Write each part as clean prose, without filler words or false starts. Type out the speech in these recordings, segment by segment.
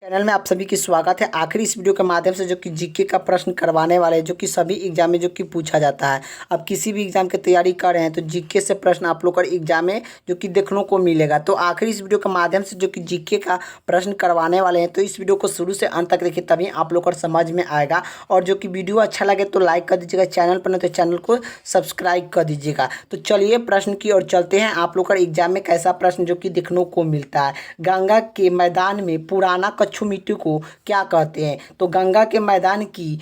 Channel में आप सभी की स्वागत है। आखिर इस वीडियो के माध्यम से जो कि जीके का प्रश्न करवाने वाले हैं, जो कि सभी एग्जाम में जो कि पूछा जाता है। अब किसी भी एग्जाम की तैयारी कर रहे हैं तो जीके से प्रश्न आप लोग का एग्जाम में जो कि देखने को मिलेगा। तो आखिर इस वीडियो के माध्यम से जो कि जीके का प्रश्न करवाने वाले हैं, तो इस वीडियो को शुरू से अंत तक देखिए, तभी आप लोग को समझ में आएगा। और जो कि वीडियो अच्छा लगे तो लाइक कर दीजिएगा, चैनल पर नहीं तो चैनल को सब्सक्राइब कर दीजिएगा। तो चलिए प्रश्न की ओर चलते हैं। आप लोग का एग्जाम में कैसा प्रश्न जो कि देखने को मिलता है। गंगा के मैदान में पुराना कच्छु मिट्टी को क्या कहते हैं? तो गंगा के मैदान की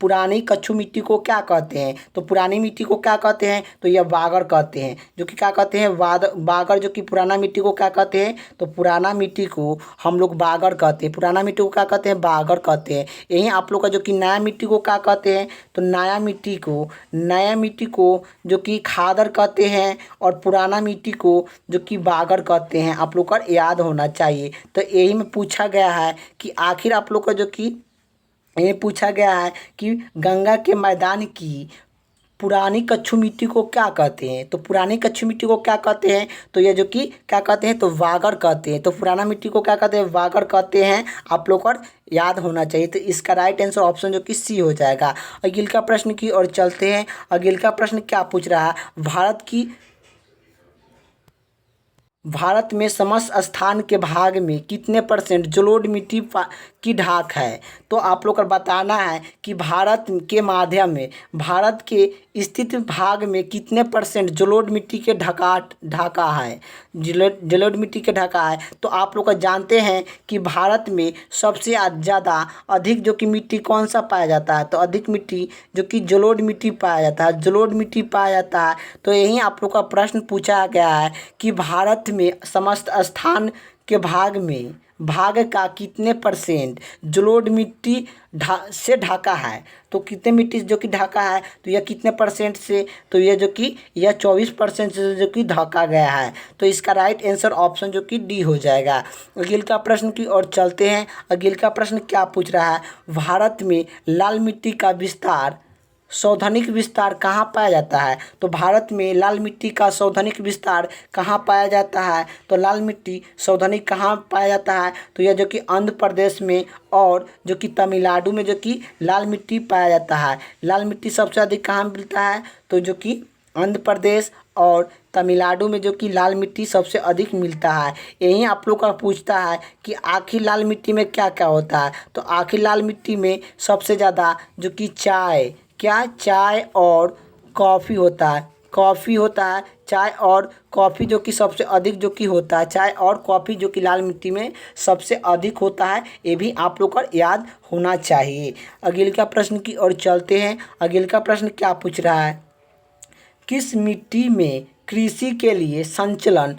पुरानी कच्छु मिट्टी को क्या कहते हैं? तो पुरानी मिट्टी को क्या कहते हैं? तो यह बागर कहते हैं। जो कि क्या कहते हैं? बागर। जो कि पुराना मिट्टी को क्या कहते हैं? तो पुराना मिट्टी को हम लोग बागर कहते हैं। पुराना मिट्टी को क्या कहते हैं? बागर कहते हैं। यही आप लोग का जो कि नया मिट्टी को क्या कहते हैं? तो नया मिट्टी को जो कि खादर कहते हैं, और पुराना मिट्टी को जो कि बागर कहते हैं। आप लोग का याद होना चाहिए। तो यही में पूछा गया है कि आखिर आप लोग का जो कि ये पूछा गया है कि गंगा के मैदान की पुरानी कच्छु मिट्टी को क्या कहते हैं? तो पुरानी कच्छु मिट्टी को क्या कहते हैं? तो ये जो कि क्या कहते हैं? तो वागर कहते हैं। तो पुराना मिट्टी को क्या कहते हैं? वागर कहते हैं। आप लोग को याद होना चाहिए। तो इसका राइट आंसर ऑप्शन जो कि सी हो जाएगा। अगिल का प्रश्न की ओर चलते हैं। अगिल का प्रश्न क्या पूछ रहा है? भारत में समस्त स्थान के भाग में कितने परसेंट जलोढ़ मिट्टी की ढाक है? तो आप लोग को बताना है कि भारत के माध्यम में भारत के स्थित भाग में कितने परसेंट जलोढ़ मिट्टी के ढाका है। जलोढ़ मिट्टी के ढाका है। तो आप लोग को जानते हैं कि भारत में सबसे ज़्यादा अधिक जो कि मिट्टी कौन सा पाया जाता है? तो अधिक मिट्टी जो कि जलोढ़ मिट्टी पाया जाता है। जलोढ़ मिट्टी पाया जाता है। तो यही आप लोग का प्रश्न पूछा गया है कि भारत में समस्त स्थान के भाग का कितने परसेंट जलोढ़ मिट्टी से ढका है? तो कितने मिट्टी जो कि ढका है? तो यह कितने परसेंट से? तो यह जो कि यह 24% से जो कि ढका गया है। तो इसका राइट आंसर ऑप्शन जो कि डी हो जाएगा। अगिल का प्रश्न की ओर चलते हैं। अगिल का प्रश्न क्या पूछ रहा है? भारत में लाल मिट्टी का सौधनिक विस्तार कहाँ पाया जाता है? तो भारत में लाल मिट्टी का सौधनिक विस्तार कहाँ पाया जाता है? तो लाल मिट्टी सौधनिक कहाँ पाया जाता है? तो यह जो कि आंध्र प्रदेश में और जो कि तमिलनाडु में जो कि लाल मिट्टी पाया जाता है। लाल मिट्टी सबसे अधिक कहाँ मिलता है? तो जो कि आंध्र प्रदेश और तमिलनाडु में जो कि लाल मिट्टी सबसे अधिक मिलता है। यही आप लोग का पूछता है कि आखिर लाल मिट्टी में क्या क्या होता है? तो आखिर लाल मिट्टी में सबसे ज़्यादा जो कि चाय और कॉफ़ी होता है। चाय और कॉफ़ी जो कि सबसे अधिक जो कि होता है। चाय और कॉफ़ी जो कि लाल मिट्टी में सबसे अधिक होता है। ये भी आप लोग को याद होना चाहिए। अगिल का प्रश्न की ओर चलते हैं। अगिल का प्रश्न क्या पूछ रहा है? किस मिट्टी में कृषि के लिए संचलन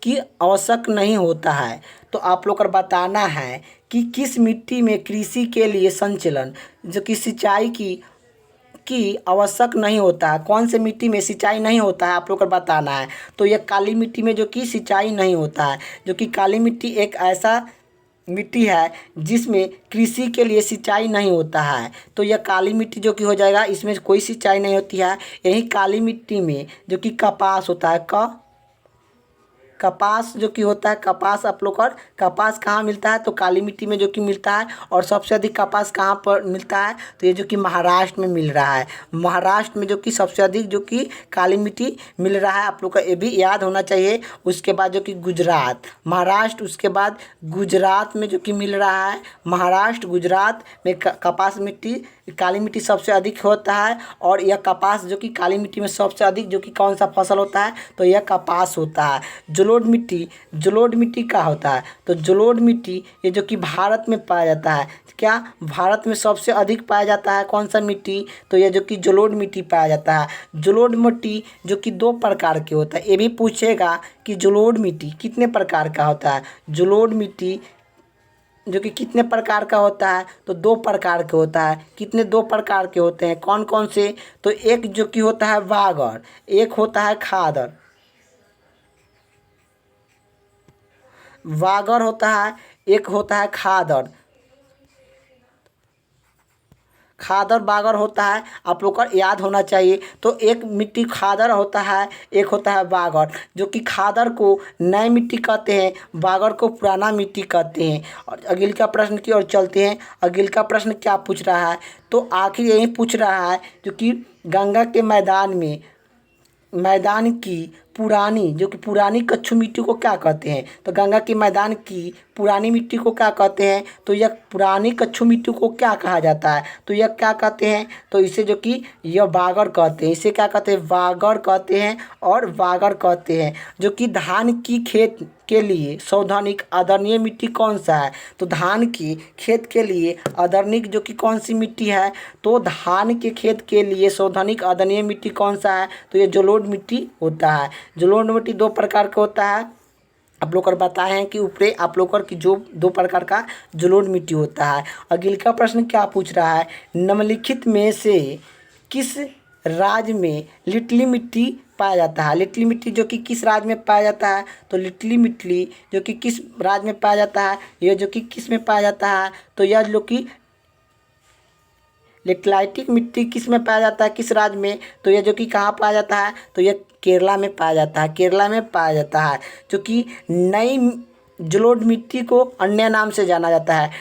की आवश्यक नहीं होता है? तो आप लोग को बताना है कि किस मिट्टी में कृषि के लिए संचलन जो कि सिंचाई की आवश्यक नहीं होता है। कौन से मिट्टी में सिंचाई नहीं होता है? आप लोग को बताना है। तो यह काली मिट्टी में जो कि सिंचाई नहीं होता है। जो कि काली मिट्टी एक ऐसा मिट्टी है जिसमें कृषि के लिए सिंचाई नहीं होता है। तो यह काली मिट्टी जो कि हो जाएगा, इसमें कोई सिंचाई नहीं होती है। यही काली मिट्टी में जो कि कपास होता है। कपास जो कि होता है, कपास आप लोग और कपास कहाँ मिलता है? तो काली मिट्टी में जो कि मिलता है। और सबसे अधिक कपास कहाँ पर मिलता है? तो ये जो कि महाराष्ट्र में मिल रहा है। महाराष्ट्र में जो कि सबसे अधिक जो कि काली मिट्टी मिल रहा है। आप लोग का ये भी याद होना चाहिए। उसके बाद जो कि महाराष्ट्र, उसके बाद गुजरात में जो कि मिल रहा है। महाराष्ट्र गुजरात में कपास मिट्टी काली मिट्टी सबसे अधिक होता है। और यह कपास जो कि काली मिट्टी में सबसे अधिक जो कि कौन सा फसल होता है? तो यह कपास होता है। जलोढ़ मिट्टी का होता है। तो जलोढ़ मिट्टी ये जो कि भारत में पाया जाता है। क्या भारत में सबसे अधिक पाया जाता है कौन सा मिट्टी? तो यह जो कि जलोढ़ मिट्टी पाया जाता है। जलोढ़ मिट्टी जो कि दो प्रकार के होता है। ये भी पूछेगा कि जलोढ़ मिट्टी कितने प्रकार का होता है। जलोढ़ मिट्टी जो कि कितने प्रकार का होता है? तो दो प्रकार के होता है। कितने? दो प्रकार के होते हैं। कौन कौन से? तो एक जो कि होता है बागर, एक होता है खादर। वागर होता है, एक होता है खादर। खादर बागर होता है, आप लोग को याद होना चाहिए। तो एक मिट्टी खादर होता है, एक होता है बागर, जो कि खादर को नई मिट्टी कहते हैं, बागर को पुराना मिट्टी कहते हैं। और अगले का प्रश्न की ओर चलते हैं। अगले का प्रश्न क्या पूछ रहा है, तो आखिर यही पूछ रहा है जो कि गंगा के मैदान की पुरानी, जो कि पुरानी कच्छु मिट्टी को क्या कहते हैं, तो गंगा के मैदान की पुरानी मिट्टी को क्या कहते हैं, तो यह पुरानी कच्छु मिट्टी को क्या कहा जाता है, तो यह क्या कहते हैं, तो इसे जो कि यह बागर कहते हैं, इसे क्या कहते हैं, बागर कहते हैं और बागर कहते हैं। जो कि धान की खेत के लिए सौधानिक आदरणीय मिट्टी कौन सा है, तो धान की खेत के लिए आदरणीय जो कि कौन सी मिट्टी है, तो धान के खेत के लिए सौधानिक आदरणीय मिट्टी कौन सा है, तो ये जलोढ़ मिट्टी होता है। जलोढ़ मिट्टी दो प्रकार का होता है, आप लोग को बताए हैं कि ऊपरे आप लोग की जो दो प्रकार का जलोढ़ मिट्टी होता है। अगले का प्रश्न क्या पूछ रहा है, निम्नलिखित में से किस राज्य में लिटली मिट्टी पाया जाता है। लिटली मिट्टी जो कि किस राज्य में पाया जाता है, तो लिटली मिट्टी जो कि किस राज्य में पाया जाता है, यह जो कि किस में पाया जाता है, तो यह जो कि लेटलाइटिक मिट्टी किस में पाया जाता है, किस राज्य में, तो यह जो कि कहाँ पाया जाता है, तो यह केरला में पाया जाता है, केरला में पाया जाता है। जो कि नई जलोढ़ मिट्टी को अन्य नाम से जाना जाता है,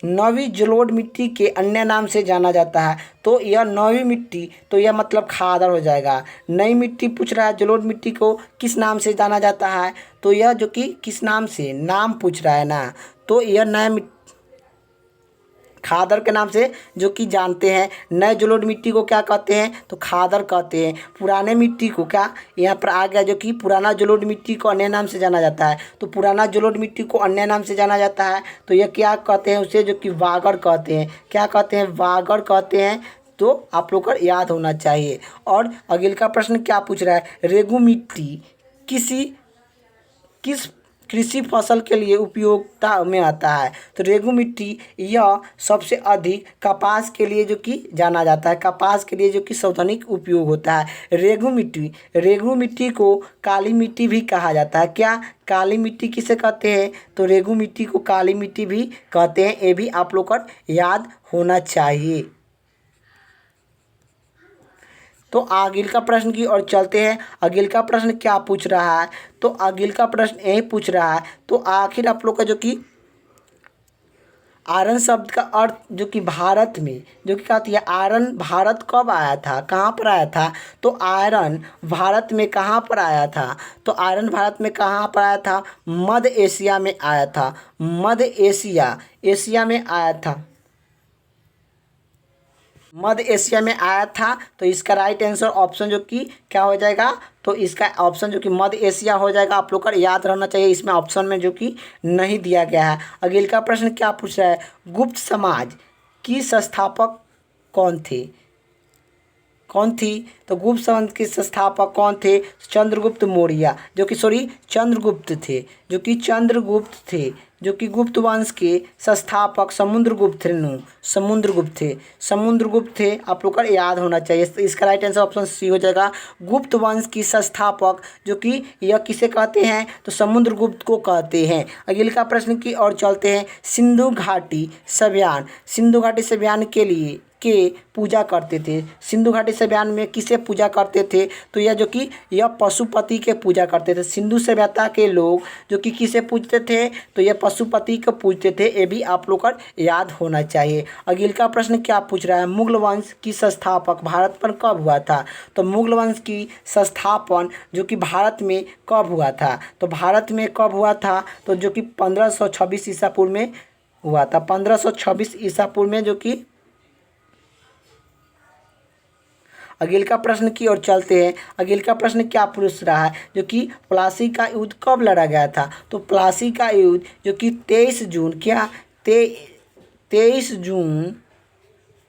नवी जलोढ़ मिट्टी के अन्य नाम से जाना जाता है। तो यह नवी मिट्टी, तो यह मतलब खादर हो जाएगा। नई मिट्टी पूछ रहा है, जलोढ़ मिट्टी को किस नाम से जाना जाता है, तो यह जो कि किस नाम से, नाम पूछ रहा है ना, तो यह नया मिट्टी खादर के नाम से जो कि जानते हैं। नए जलोढ़ मिट्टी को क्या कहते हैं, तो खादर कहते हैं। पुराने मिट्टी को क्या, यहाँ पर आ गया जो कि पुराना जलोढ़ मिट्टी को अन्य नाम से जाना जाता है, तो पुराना जलोढ़ मिट्टी को अन्य नाम से जाना जाता है, तो यह क्या कहते हैं, उसे जो कि वागर कहते हैं। क्या कहते हैं, वागर कहते हैं। तो आप लोग को याद होना चाहिए। और अगले का प्रश्न क्या पूछ रहा है, रेगू मिट्टी किस कृषि फसल के लिए उपयोगिता में आता है, तो रेगू मिट्टी यह सबसे अधिक कपास के लिए जो कि जाना जाता है, कपास के लिए जो कि सर्वाधिक उपयोग होता है। रेगू मिट्टी को काली मिट्टी भी कहा जाता है। क्या, काली मिट्टी किसे कहते हैं, तो रेगू मिट्टी को काली मिट्टी भी कहते हैं। ये भी आप लोग को याद होना चाहिए। तो आगे का प्रश्न की ओर चलते हैं। अगले का प्रश्न क्या पूछ रहा है, तो अगले का प्रश्न यही पूछ रहा है, तो आखिर आप लोग का जो कि आयरन शब्द का अर्थ जो कि भारत में जो कि कहती है, आयरन भारत कब आया था, कहाँ पर आया था, तो आयरन भारत में कहाँ पर आया था, तो आयरन भारत में कहाँ पर आया था, मध्य एशिया में आया था। मध्य एशिया में आया था, मध्य एशिया में आया था। तो इसका राइट आंसर ऑप्शन जो कि क्या हो जाएगा, तो इसका ऑप्शन जो कि मध्य एशिया हो जाएगा। आप लोग का याद रहना चाहिए, इसमें ऑप्शन में जो कि नहीं दिया गया है। अगले का प्रश्न क्या पूछ रहा है, गुप्त समाज की संस्थापक कौन थे, कौन थी, तो गुप्त समाज के संस्थापक कौन थे, चंद्रगुप्त मौर्य, जो कि चंद्रगुप्त थे, जो कि गुप्त वंश के संस्थापक समुद्रगुप्त थे। आप लोग का याद होना चाहिए। इसका राइट आंसर ऑप्शन सी हो जाएगा। गुप्त वंश की संस्थापक जो कि यह किसे कहते हैं, तो समुद्रगुप्त को कहते हैं। अगले का प्रश्न की ओर चलते हैं। सिंधु घाटी सभ्यान के पूजा करते थे। सिंधु घाटी सभ्यान में किसे पूजा करते थे, तो यह पशुपति के पूजा करते थे। सिंधु सभ्यता के लोग जो कि किसे पूजते थे, तो यह पशुपति को पूजते थे। ये भी आप लोग को याद होना चाहिए। अगले का प्रश्न क्या पूछ रहा है, मुगल वंश की संस्थापक भारत पर कब हुआ था, तो मुगल वंश की संस्थापन जो कि भारत में कब हुआ था, तो भारत में कब हुआ था, तो जो कि 1526 ईसा पूर्व में हुआ था। 1526 ईसा पूर्व में जो कि अगले का प्रश्न की ओर चलते हैं। अगले का प्रश्न क्या पूछ रहा है, जो कि प्लासी का युद्ध कब लड़ा गया था, तो प्लासी का युद्ध जो कि 23 जून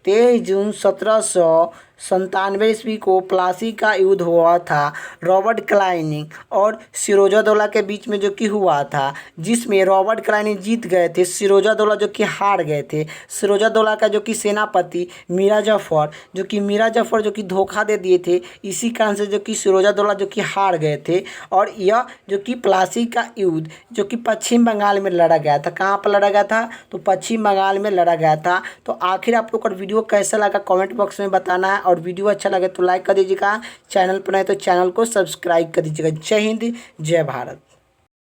1700 97 ईस्वी को प्लासी का युद्ध हुआ था रॉबर्ट क्लाइनिंग और सिरोजादौला के बीच में जो कि हुआ था, जिसमें रॉबर्ट क्लाइनिंग जीत गए थे, सिरोजादौला जो कि हार गए थे। सिरोजादौला का जो कि सेनापति मीरा जफ़र जो कि धोखा दे दिए थे, इसी कारण से जो कि सिरोजादौला जो कि हार गए थे। और यह जो कि प्लासी का युद्ध जो कि पश्चिम बंगाल में लड़ा गया था। कहाँ पर लड़ा गया था? तो पश्चिम बंगाल में लड़ा गया था। तो आखिर आप लोग का वीडियो कैसा लगा कमेंट बॉक्स में बताना है, और वीडियो अच्छा लगे तो लाइक कर दीजिएगा, चैनल पर नए तो चैनल को सब्सक्राइब कर दीजिएगा। जय हिंद, जय भारत।